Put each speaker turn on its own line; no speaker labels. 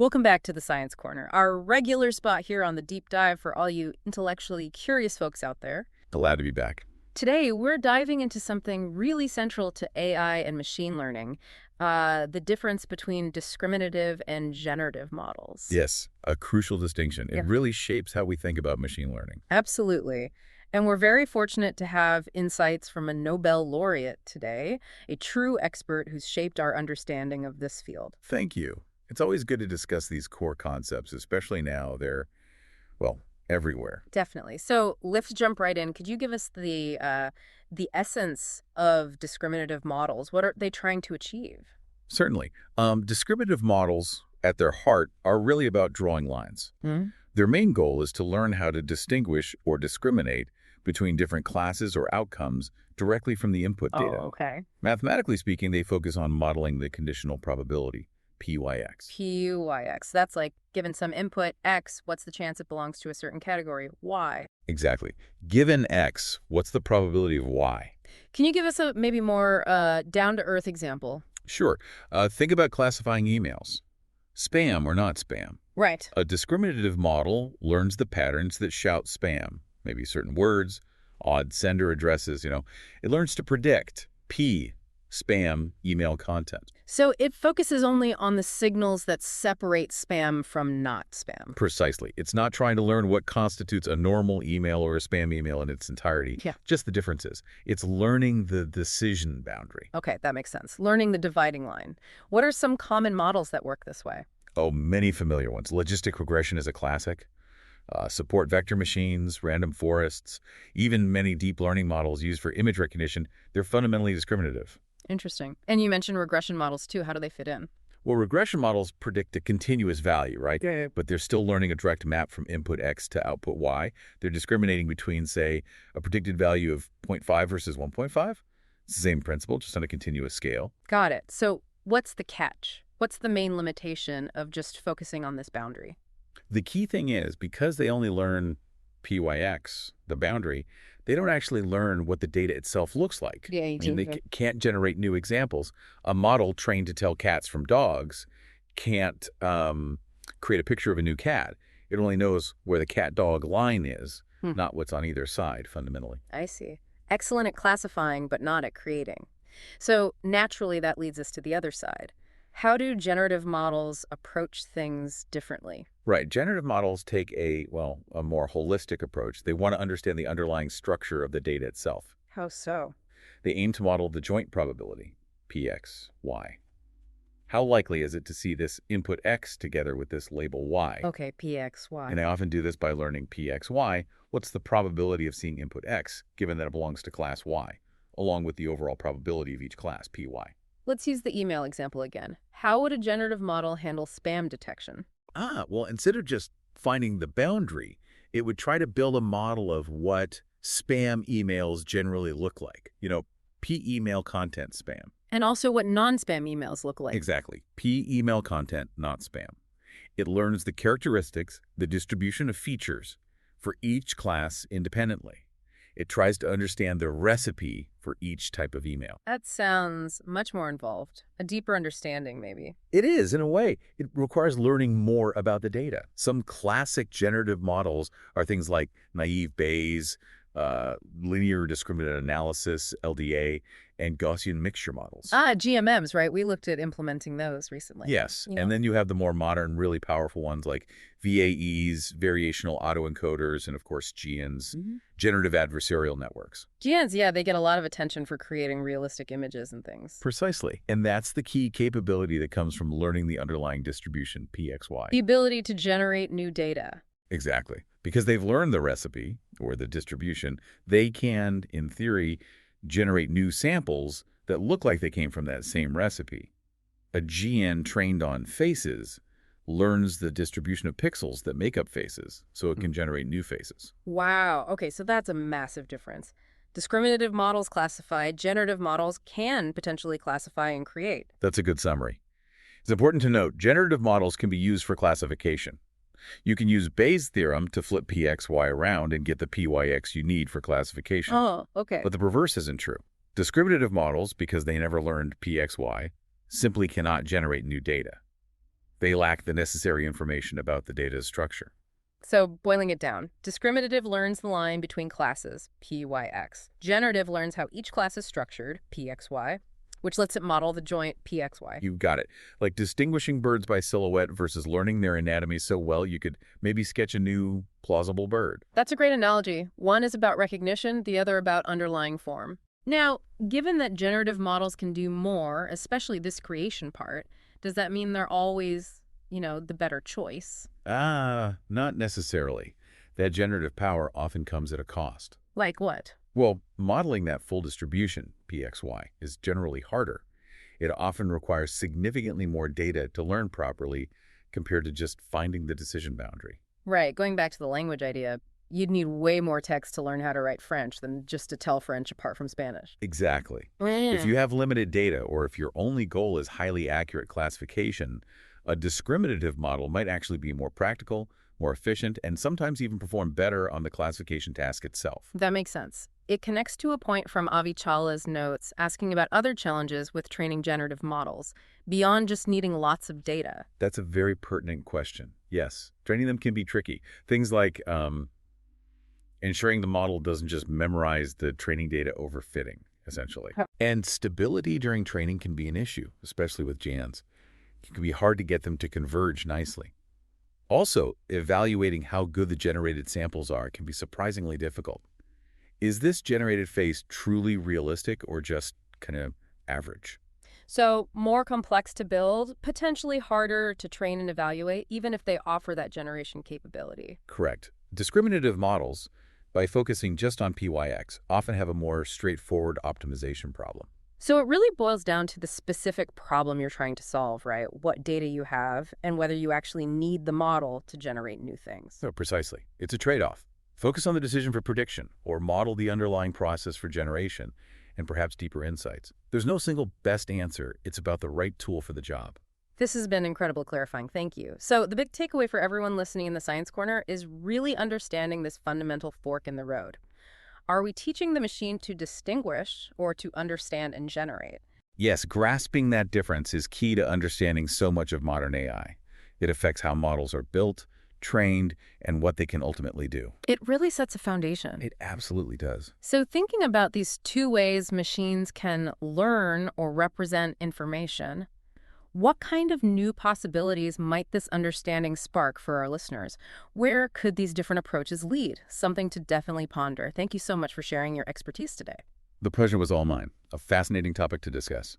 Welcome back to the Science Corner, our regular spot here on the deep dive for all you intellectually curious folks out there.
Glad to be back.
Today, we're diving into something really central to AI and machine learning, the difference between discriminative and generative models.
Yes, a crucial distinction. It
Yep.
really shapes how we think about machine learning.
Absolutely. And we're very fortunate to have insights from a Nobel laureate today, a true expert who's shaped our understanding of this field.
Thank you. It's always good to discuss these core concepts, especially now they're, well, everywhere.
Definitely. So let's jump right in. Could you give us the essence of discriminative models? What are they trying to achieve?
Certainly. Discriminative models, at their heart, are really about drawing lines. Their main goal is to learn how to distinguish or discriminate between different classes or outcomes directly from the input data.
Okay.
Mathematically speaking, they focus on modeling the conditional probability, PYX.
PYX. That's like given some input X, what's the chance it belongs to a certain category? Y.
Exactly. Given X, what's the probability of Y?
Can you give us a maybe more down-to-earth example?
Sure. Think about classifying emails. Spam or not spam.
Right.
A discriminative model learns the patterns that shout spam, maybe certain words, odd sender addresses, It learns to predict P, spam, email content.
So it focuses only on the signals that separate spam from not spam.
Precisely. It's not trying to learn what constitutes a normal email or a spam email in its entirety.
Yeah.
Just the differences. It's learning the decision boundary.
Okay, that makes sense. Learning the dividing line. What are some common models that work this way?
Oh, many familiar ones. Logistic regression is a classic. Support vector machines, random forests, even many deep learning models used for image recognition, they're fundamentally discriminative.
Interesting. And you mentioned regression models too. How do they fit in?
Well, regression models predict a continuous value, right?
Yeah.
But they're still learning a direct map from input X to output Y. They're discriminating between, say, a predicted value of 0.5 versus 1.5. It's the same principle, just on a continuous scale.
Got it. So what's the catch? What's the main limitation of just focusing on this boundary?
The key thing is, because they only learn PYX, the boundary, they don't actually learn what the data itself looks like.
Yeah,
I mean, they can't generate new examples. A model trained to tell cats from dogs can't create a picture of a new cat. It only knows where the cat-dog line is, not what's on either side, fundamentally.
I see. Excellent at classifying, but not at creating. So naturally, that leads us to the other side. How do generative models approach things differently?
Right. Generative models take a more holistic approach. They want to understand the underlying structure of the data itself.
How so?
They aim to model the joint probability, Px, Y. How likely is it to see this input X together with this label Y?
Okay, PXY.
And I often do this by learning Pxy. What's the probability of seeing input X, given that it belongs to class Y, along with the overall probability of each class, Py?
Let's use the email example again. How would a generative model handle spam detection?
Well, instead of just finding the boundary, it would try to build a model of what spam emails generally look like. P-email content spam.
And also what non-spam emails look like.
Exactly. P-email content, not spam. It learns the characteristics, the distribution of features for each class independently. It tries to understand the recipe for each type of email.
That sounds much more involved. A deeper understanding, maybe.
It is, in a way. It requires learning more about the data. Some classic generative models are things like naive Bayes, linear discriminant analysis, LDA, and Gaussian mixture models.
GMMs, right? We looked at implementing those recently.
Yes, and then you have the more modern, really powerful ones like VAEs, variational autoencoders, and of course GNs, generative adversarial networks.
GNs, yeah, they get a lot of attention for creating realistic images and things.
Precisely. And that's the key capability that comes from learning the underlying distribution, PXY.
The ability to generate new data.
Exactly. Because they've learned the recipe, or the distribution, they can, in theory, generate new samples that look like they came from that same recipe. A GN trained on faces learns the distribution of pixels that make up faces, so it can generate new faces.
Wow. Okay, so that's a massive difference. Discriminative models classify, generative models can potentially classify and create.
That's a good summary. It's important to note, generative models can be used for classification. You can use Bayes' theorem to flip PXY around and get the PYX you need for classification.
Oh, okay.
But the reverse isn't true. Discriminative models, because they never learned PXY, simply cannot generate new data. They lack the necessary information about the data's structure.
So, boiling it down, discriminative learns the line between classes, P, Y, X. Generative learns how each class is structured, P, X, Y, which lets it model the joint P, X, Y.
You got it. Like distinguishing birds by silhouette versus learning their anatomy so well you could maybe sketch a new, plausible bird.
That's a great analogy. One is about recognition, the other about underlying form. Now, given that generative models can do more, especially this creation part, does that mean they're always, the better choice?
Not necessarily. That generative power often comes at a cost.
Like what?
Well, modeling that full distribution, PXY, is generally harder. It often requires significantly more data to learn properly compared to just finding the decision boundary.
Right, going back to the language idea, you'd need way more text to learn how to write French than just to tell French apart from Spanish.
Exactly. If
Mm.
you have limited data or if your only goal is highly accurate classification, a discriminative model might actually be more practical, more efficient, and sometimes even perform better on the classification task itself.
That makes sense. It connects to a point from Avi Chawla's notes asking about other challenges with training generative models, beyond just needing lots of data.
That's a very pertinent question. Yes, training them can be tricky. Things like ensuring the model doesn't just memorize the training data over fitting, essentially.
Huh.
And stability during training can be an issue, especially with GANs. It can be hard to get them to converge nicely. Also, evaluating how good the generated samples are can be surprisingly difficult. Is this generated face truly realistic or just kind of average?
So, more complex to build, potentially harder to train and evaluate, even if they offer that generation capability.
Correct. Discriminative models, by focusing just on PYX, often have a more straightforward optimization problem.
So it really boils down to the specific problem you're trying to solve, right? What data you have and whether you actually need the model to generate new things.
So precisely. It's a trade-off. Focus on the decision for prediction or model the underlying process for generation and perhaps deeper insights. There's no single best answer. It's about the right tool for the job.
This has been incredibly clarifying. Thank you. So the big takeaway for everyone listening in the Science Corner is really understanding this fundamental fork in the road. Are we teaching the machine to distinguish or to understand and generate?
Yes, grasping that difference is key to understanding so much of modern AI. It affects how models are built, trained, and what they can ultimately do.
It really sets a foundation.
It absolutely does.
So thinking about these two ways machines can learn or represent information, what kind of new possibilities might this understanding spark for our listeners? Where could these different approaches lead? Something to definitely ponder. Thank you so much for sharing your expertise today.
The pleasure was all mine. A fascinating topic to discuss.